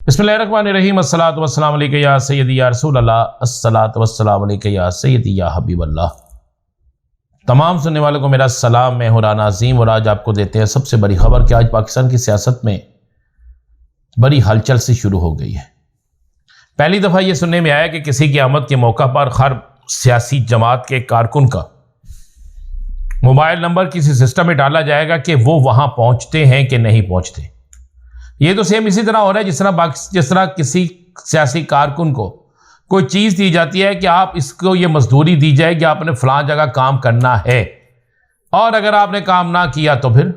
بسم اللہ الرحمن الرحیم الصلاۃ والسلام علیک یا سیدی یا رسول اللہ، الصلاۃ والسلام علیک یا سیدی یا حبیب اللہ۔ تمام سننے والوں کو میرا سلام، میں ہوں رانا عظیم، اور آج آپ کو دیتے ہیں سب سے بڑی خبر کہ آج پاکستان کی سیاست میں بڑی ہلچل سی شروع ہو گئی ہے۔ پہلی دفعہ یہ سننے میں آیا کہ کسی کی آمد کے موقع پر ہر سیاسی جماعت کے کارکن کا موبائل نمبر کسی سسٹم میں ڈالا جائے گا کہ وہ وہاں پہنچتے ہیں کہ نہیں پہنچتے۔ یہ تو سیم اسی طرح ہو رہا ہے جس طرح کسی سیاسی کارکن کو کوئی چیز دی جاتی ہے کہ آپ اس کو یہ مزدوری دی جائے کہ آپ نے فلاں جگہ کام کرنا ہے، اور اگر آپ نے کام نہ کیا تو پھر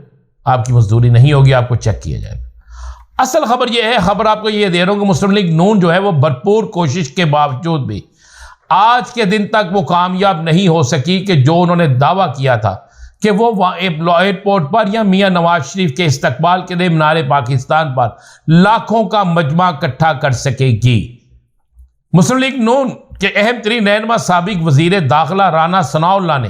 آپ کی مزدوری نہیں ہوگی، آپ کو چیک کیا جائے گا۔ اصل خبر یہ ہے، خبر آپ کو یہ دے رہا ہوں کہ مسلم لیگ نون جو ہے وہ بھرپور کوشش کے باوجود بھی آج کے دن تک وہ کامیاب نہیں ہو سکی کہ جو انہوں نے دعویٰ کیا تھا کہ وہ ایئرپورٹ پر یا میاں نواز شریف کے استقبال کے لیے مینار پاکستان پر لاکھوں کا مجمع اکٹھا کر سکے گی۔ مسلم لیگ نون کے اہم ترین رہنما سابق وزیر داخلہ رانا ثناء اللہ نے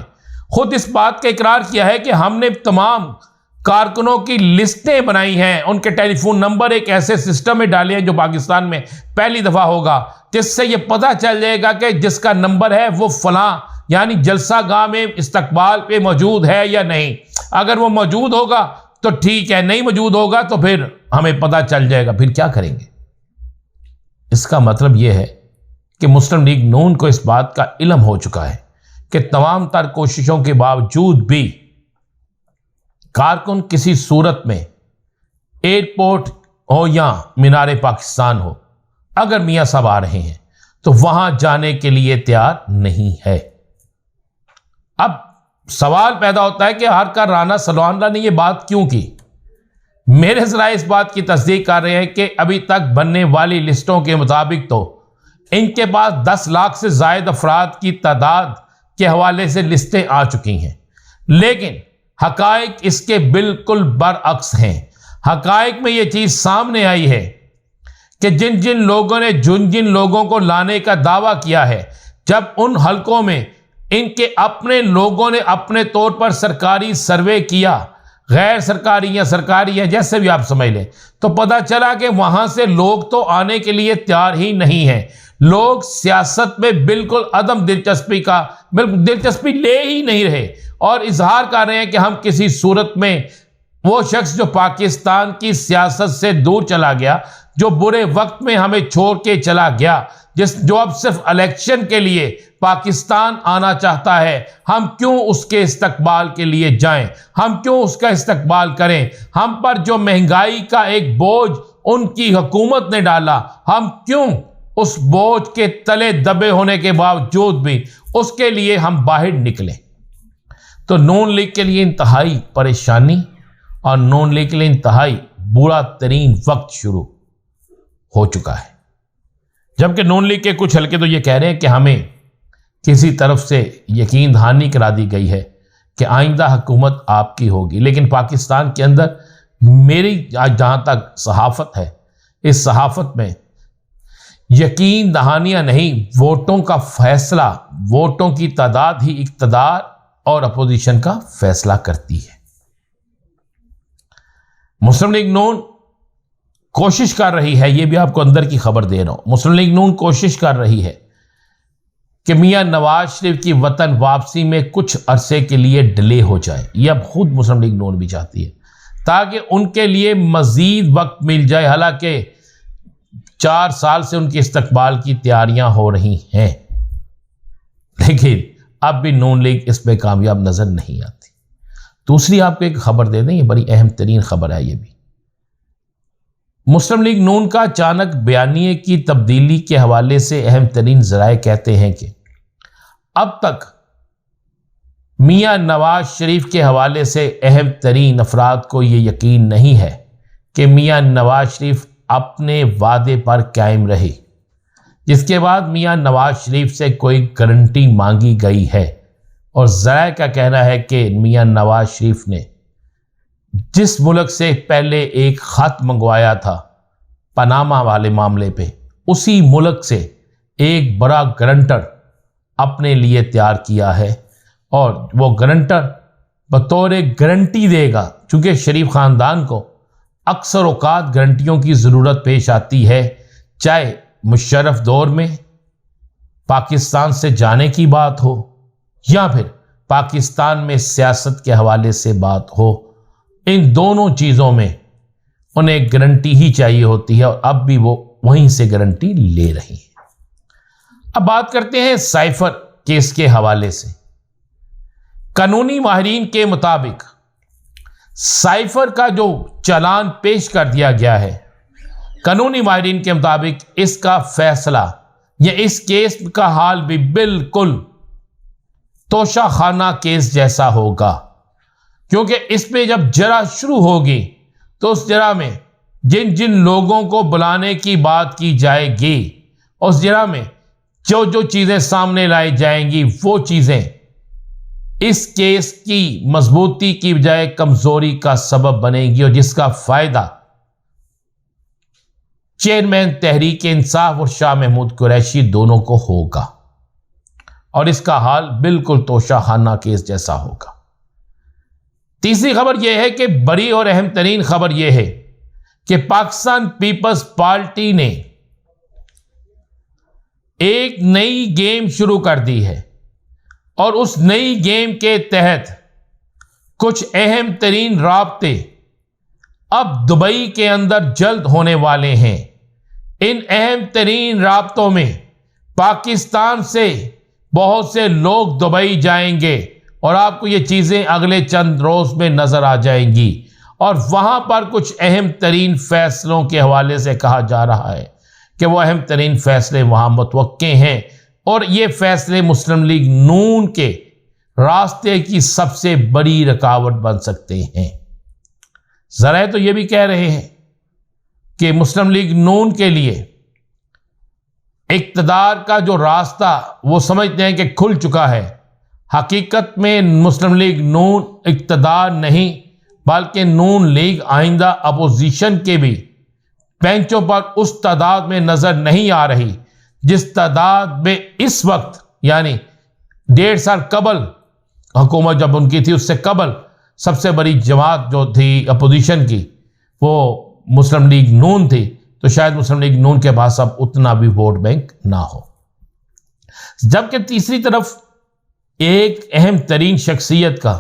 خود اس بات کا اقرار کیا ہے کہ ہم نے تمام کارکنوں کی لسٹیں بنائی ہیں، ان کے ٹیلی فون نمبر ایک ایسے سسٹم میں ڈالے ہیں جو پاکستان میں پہلی دفعہ ہوگا، جس سے یہ پتہ چل جائے گا کہ جس کا نمبر ہے وہ فلاں یعنی جلسہ گاہ میں استقبال پہ موجود ہے یا نہیں۔ اگر وہ موجود ہوگا تو ٹھیک ہے، نہیں موجود ہوگا تو پھر ہمیں پتہ چل جائے گا، پھر کیا کریں گے۔ اس کا مطلب یہ ہے کہ مسلم لیگ نون کو اس بات کا علم ہو چکا ہے کہ تمام تر کوششوں کے باوجود بھی کارکن کسی صورت میں ایئرپورٹ ہو یا مینار پاکستان ہو، اگر میاں صاحب آ رہے ہیں تو وہاں جانے کے لیے تیار نہیں ہے۔ اب سوال پیدا ہوتا ہے کہ آخر رانا ثناء اللہ نے یہ بات کیوں کی؟ میرے ذرائع اس بات کی تصدیق کر رہے ہیں کہ ابھی تک بننے والی لسٹوں کے مطابق تو ان کے پاس 10 لاکھ سے زائد افراد کی تعداد کے حوالے سے لسٹیں آ چکی ہیں، لیکن حقائق اس کے بالکل برعکس ہیں۔ حقائق میں یہ چیز سامنے آئی ہے کہ جن لوگوں کو لانے کا دعویٰ کیا ہے، جب ان حلقوں میں ان کے اپنے لوگوں نے اپنے طور پر سرکاری سروے کیا، غیر سرکاری یا سرکاری یا جیسے بھی آپ سمجھ لیں، تو پتہ چلا کہ وہاں سے لوگ تو آنے کے لیے تیار ہی نہیں ہیں۔ لوگ سیاست میں بالکل عدم دلچسپی لے ہی نہیں رہے اور اظہار کر رہے ہیں کہ ہم کسی صورت میں وہ شخص جو پاکستان کی سیاست سے دور چلا گیا، جو برے وقت میں ہمیں چھوڑ کے چلا گیا، جو اب صرف الیکشن کے لیے پاکستان آنا چاہتا ہے، ہم کیوں اس کے استقبال کے لیے جائیں؟ ہم کیوں اس کا استقبال کریں؟ ہم پر جو مہنگائی کا ایک بوجھ ان کی حکومت نے ڈالا، ہم کیوں اس بوجھ کے تلے دبے ہونے کے باوجود بھی اس کے لیے ہم باہر نکلیں؟ تو نون لیگ کے لیے انتہائی پریشانی اور نون لیگ کے لیے انتہائی برا ترین وقت شروع ہو چکا ہے، جبکہ نون لیگ کے کچھ حلقے تو یہ کہہ رہے ہیں کہ ہمیں کسی طرف سے یقین دہانی کرا دی گئی ہے کہ آئندہ حکومت آپ کی ہوگی، لیکن پاکستان کے اندر میری جہاں تک صحافت ہے، اس صحافت میں یقین دہانیاں نہیں، ووٹوں کا فیصلہ، ووٹوں کی تعداد ہی اقتدار اور اپوزیشن کا فیصلہ کرتی ہے۔ مسلم لیگ نون کوشش کر رہی ہے، یہ بھی آپ کو اندر کی خبر دے رہا ہوں، مسلم لیگ نون کوشش کر رہی ہے کہ میاں نواز شریف کی وطن واپسی میں کچھ عرصے کے لیے ڈیلے ہو جائے۔ یہ اب خود مسلم لیگ نون بھی چاہتی ہے تاکہ ان کے لیے مزید وقت مل جائے، حالانکہ 4 سال سے ان کے استقبال کی تیاریاں ہو رہی ہیں، لیکن اب بھی نون لیگ اس پہ کامیاب نظر نہیں آتی۔ دوسری آپ کو ایک خبر دے دیں، یہ بڑی اہم ترین خبر ہے۔ یہ بھی مسلم لیگ نون کا اچانک بیانیے کی تبدیلی کے حوالے سے اہم ترین ذرائع کہتے ہیں کہ اب تک میاں نواز شریف کے حوالے سے اہم ترین افراد کو یہ یقین نہیں ہے کہ میاں نواز شریف اپنے وعدے پر قائم رہے، جس کے بعد میاں نواز شریف سے کوئی گارنٹی مانگی گئی ہے، اور ذرائع کا کہنا ہے کہ میاں نواز شریف نے جس ملک سے پہلے ایک خط منگوایا تھا پاناما والے معاملے پہ، اسی ملک سے ایک بڑا گارنٹر اپنے لیے تیار کیا ہے، اور وہ گارنٹر بطور گارنٹی دے گا، چونکہ شریف خاندان کو اکثر اوقات گارنٹیوں کی ضرورت پیش آتی ہے، چاہے مشرف دور میں پاکستان سے جانے کی بات ہو یا پھر پاکستان میں سیاست کے حوالے سے بات ہو۔ ان دونوں چیزوں میں انہیں گارنٹی ہی چاہیے ہوتی ہے، اور اب بھی وہ وہیں سے گارنٹی لے رہی ہیں۔ اب بات کرتے ہیں سائفر کیس کے حوالے سے۔ قانونی ماہرین کے مطابق سائفر کا جو چالان پیش کر دیا گیا ہے، قانونی ماہرین کے مطابق اس کا فیصلہ یا اس کیس کا حال بھی بالکل توشہ خانہ کیس جیسا ہوگا، کیونکہ اس پہ جب جرح شروع ہوگی تو اس جرح میں جن جن لوگوں کو بلانے کی بات کی جائے گی، اس جرح میں جو جو چیزیں سامنے لائی جائیں گی، وہ چیزیں اس کیس کی مضبوطی کی بجائے کمزوری کا سبب بنے گی، اور جس کا فائدہ چیئرمین تحریک انصاف اور شاہ محمود قریشی دونوں کو ہوگا، اور اس کا حال بالکل توشہ خانہ کیس جیسا ہوگا۔ تیسری خبر یہ ہے کہ بڑی اور اہم ترین خبر یہ ہے کہ پاکستان پیپلز پارٹی نے ایک نئی گیم شروع کر دی ہے، اور اس نئی گیم کے تحت کچھ اہم ترین رابطے اب دبئی کے اندر جلد ہونے والے ہیں۔ ان اہم ترین رابطوں میں پاکستان سے بہت سے لوگ دبئی جائیں گے، اور آپ کو یہ چیزیں اگلے چند روز میں نظر آ جائیں گی، اور وہاں پر کچھ اہم ترین فیصلوں کے حوالے سے کہا جا رہا ہے کہ وہ اہم ترین فیصلے وہاں متوقع ہیں، اور یہ فیصلے مسلم لیگ نون کے راستے کی سب سے بڑی رکاوٹ بن سکتے ہیں۔ ذرائع تو یہ بھی کہہ رہے ہیں کہ مسلم لیگ نون کے لیے اقتدار کا جو راستہ وہ سمجھتے ہیں کہ کھل چکا ہے۔ حقیقت میں مسلم لیگ نون اقتدار نہیں بلکہ نون لیگ آئندہ اپوزیشن کے بھی بینچوں پر اس تعداد میں نظر نہیں آ رہی جس تعداد میں اس وقت، یعنی 1.5 سال قبل حکومت جب ان کی تھی، اس سے قبل سب سے بڑی جماعت جو تھی اپوزیشن کی وہ مسلم لیگ نون تھی، تو شاید مسلم لیگ نون کے پاس اب اتنا بھی ووٹ بینک نہ ہو۔ جبکہ تیسری طرف ایک اہم ترین شخصیت کا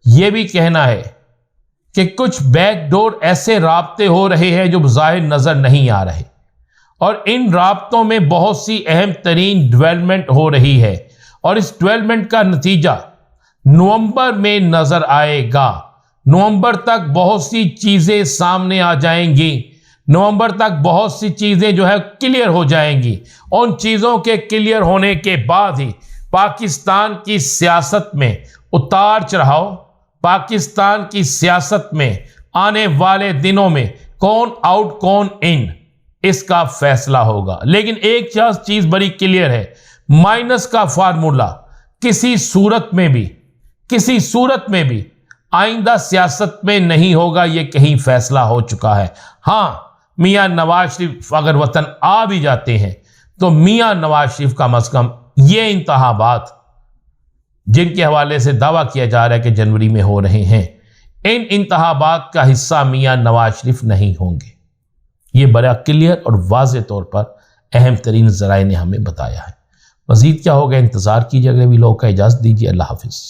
یہ بھی کہنا ہے کہ کچھ بیک ڈور ایسے رابطے ہو رہے ہیں جو بظاہر نظر نہیں آ رہے، اور ان رابطوں میں بہت سی اہم ترین ڈیولپمنٹ ہو رہی ہے، اور اس ڈیولپمنٹ کا نتیجہ نومبر میں نظر آئے گا۔ نومبر تک بہت سی چیزیں سامنے آ جائیں گی، نومبر تک بہت سی چیزیں جو ہے کلیئر ہو جائیں گی۔ ان چیزوں کے کلیئر ہونے کے بعد ہی پاکستان کی سیاست میں اتار چڑھاؤ، پاکستان کی سیاست میں آنے والے دنوں میں کون آؤٹ کون ان، اس کا فیصلہ ہوگا۔ لیکن ایک چیز بڑی کلیئر ہے، مائنس کا فارمولا کسی صورت میں بھی آئندہ سیاست میں نہیں ہوگا، یہ کہیں فیصلہ ہو چکا ہے۔ ہاں، میاں نواز شریف اگر وطن آ بھی جاتے ہیں تو میاں نواز شریف کم از کم یہ انتخابات جن کے حوالے سے دعویٰ کیا جا رہا ہے کہ جنوری میں ہو رہے ہیں، ان انتخابات کا حصہ میاں نواز شریف نہیں ہوں گے۔ یہ بڑا کلیئر اور واضح طور پر اہم ترین ذرائع نے ہمیں بتایا ہے۔ مزید کیا ہوگا انتظار کیجیے، اگلے ویلوگ کا اجازت دیجیے، اللہ حافظ۔